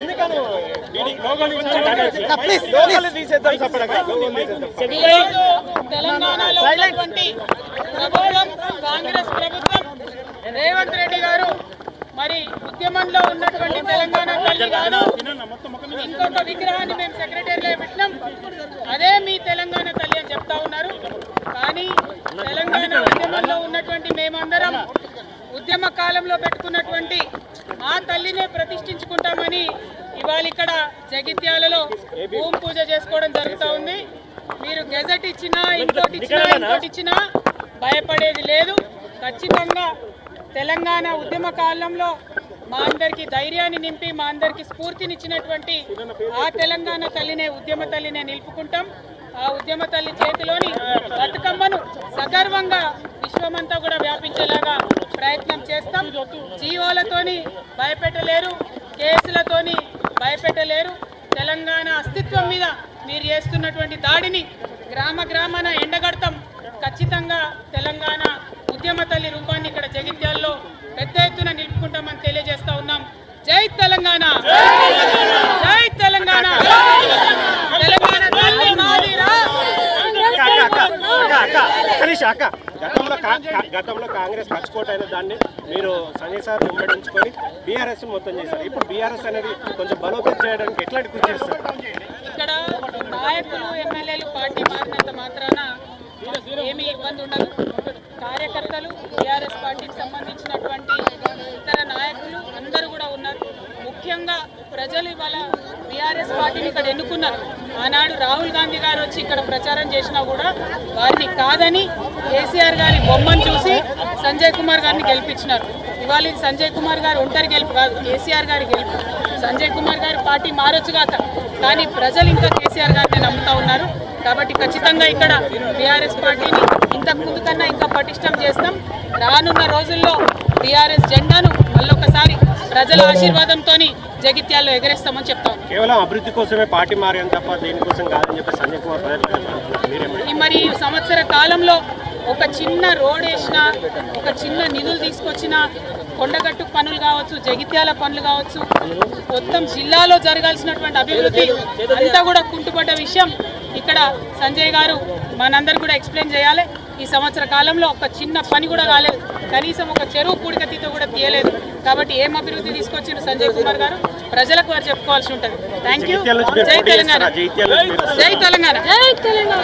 తెలంగాణలో ఉన్నటువంటి కాంగ్రెస్ ప్రభుత్వం రేవంత్ రెడ్డి గారు మరి ఉద్యమంలో ఉన్నటువంటి తెలంగాణ తల్లి గారు ఇంకొక విగ్రహాన్ని మేము సెక్రటరీలో పెట్టినాం, అదే మీ తెలంగాణ తల్లి అని చెప్తా ఉన్నారు. కానీ తెలంగాణ ఉద్యమంలో ఉన్నటువంటి మేమందరం ఉద్యమ కాలంలో పెట్టుకున్నటువంటి మా తల్లినే ప్రతిష్ఠించుకుంటామని ఇవాళ ఇక్కడ జగిత్యాలలో భూమి పూజ చేసుకోవడం జరుగుతూ ఉంది. మీరు గెజెట్ ఇచ్చినా ఇంకోటి ఇచ్చినా భయపడేది లేదు. ఖచ్చితంగా తెలంగాణ ఉద్యమ కాలంలో మా అందరికి ధైర్యాన్ని నింపి మా అందరికి స్ఫూర్తినిచ్చినటువంటి ఆ తెలంగాణ తల్లినే ఉద్యమ తల్లినే నిలుపుకుంటాం. ఆ ఉద్యమ తల్లి చేతిలోని బతుకమ్మను సగర్వంగా విశ్వమంతా కూడా వ్యాపించేలాగా ప్రయత్నం చేస్తాం. జీవోలతోని భయపెట్టలేరు, కేసులతోని భయపెట్టలేరు. తెలంగాణ అస్తిత్వం మీద మీరు చేస్తున్నటువంటి దాడిని గ్రామ గ్రామాన ఎండగడతాం. ఖచ్చితంగా తెలంగాణ ఉద్యమ తల్లి రూపాన్ని ఇక్కడ జగిత్యాల్లో పెద్ద ఎత్తున నిలుపుకుంటామని తెలియజేస్తా ఉన్నాం. జై తెలంగాణ, జై తెలంగాణ, తెలంగాణ తల్లి మాదిరా. గతంలో కాంగ్రెస్ ఖర్చుకోట అయిన దాన్ని మీరు సంజయ్ సార్ వెంబడించుకొని బీఆర్ఎస్ మొత్తం చేశారు. ఇప్పుడు బీఆర్ఎస్ అనేది కొంచెం బలోపేతం చేయడానికి ఎట్లాంటి కృషి చేస్తారు? ఇక్కడ నాయకులు ఎమ్మెల్యేలు పార్టీ మారినంత మాత్రాన ఏమీ ఇబ్బంది ఉండదు. కార్యకర్తలు బీఆర్ఎస్ పార్టీకి సంబంధించినటువంటి ఇతర నాయకులు అందరూ కూడా ఉన్నారు. ముఖ్యంగా ప్రజలు ఇవాళ బీఆర్ఎస్ పార్టీని ఇక్కడ ఎన్నుకున్నారు. ఆనాడు రాహుల్ గాంధీ గారు వచ్చి ఇక్కడ ప్రచారం చేసినా కూడా వారిని కాదని కేసీఆర్ గారి బొమ్మను చూసి సంజయ్ కుమార్ గారిని గెలిపించినారు. ఇవాళ ఇది సంజయ్ కుమార్ గారు ఒంటరి గెలుపు కాదు, కేసీఆర్ గారి గెలుపు. సంజయ్ కుమార్ గారి పార్టీ మారొచ్చుగాక, కానీ ప్రజలు ఇంకా కేసీఆర్ గారిని నమ్ముతా ఉన్నారు. కాబట్టి ఖచ్చితంగా ఇక్కడ బీఆర్ఎస్ పార్టీని ఇంతకు ముందు కన్నా ఇంకా పటిష్టం చేస్తాం. రానున్న రోజుల్లో బీఆర్ఎస్ జెండాను మళ్ళొకసారి ప్రజల ఆశీర్వాదంతో జగిత్యాల్లో ఎగరేస్తామని చెప్తాం. కేవలం అభివృద్ధి కోసమే పార్టీ మారని తప్ప దేనికోసం కాదని చెప్పి సంజయ్ కుమార్ మరి సంవత్సర కాలంలో ఒక చిన్న రోడ్ వేసినా, ఒక చిన్న నిధులు తీసుకొచ్చినా, కొండగట్టు పనులు కావచ్చు, జగిత్యాల పనులు కావచ్చు, మొత్తం జిల్లాలో జరగాల్సినటువంటి అభివృద్ధి అంతా కూడా కుంటుపడ్డ విషయం ఇక్కడ సంజయ్ గారు మనందరూ కూడా ఎక్స్ప్లెయిన్ చేయాలి. ఈ సంవత్సర కాలంలో ఒక చిన్న పని కూడా కాలేదు, కనీసం ఒక చెరువు పూడికతీతో కూడా తీయలేదు. కాబట్టి ఏం అభివృద్ధి తీసుకొచ్చిన సంజయ్ కుమార్ గారు ప్రజలకు వారు చెప్పుకోవాల్సి ఉంటుంది. Thank you. జై తెలంగాణ, జై తెలంగాణ, జై తెలంగాణ.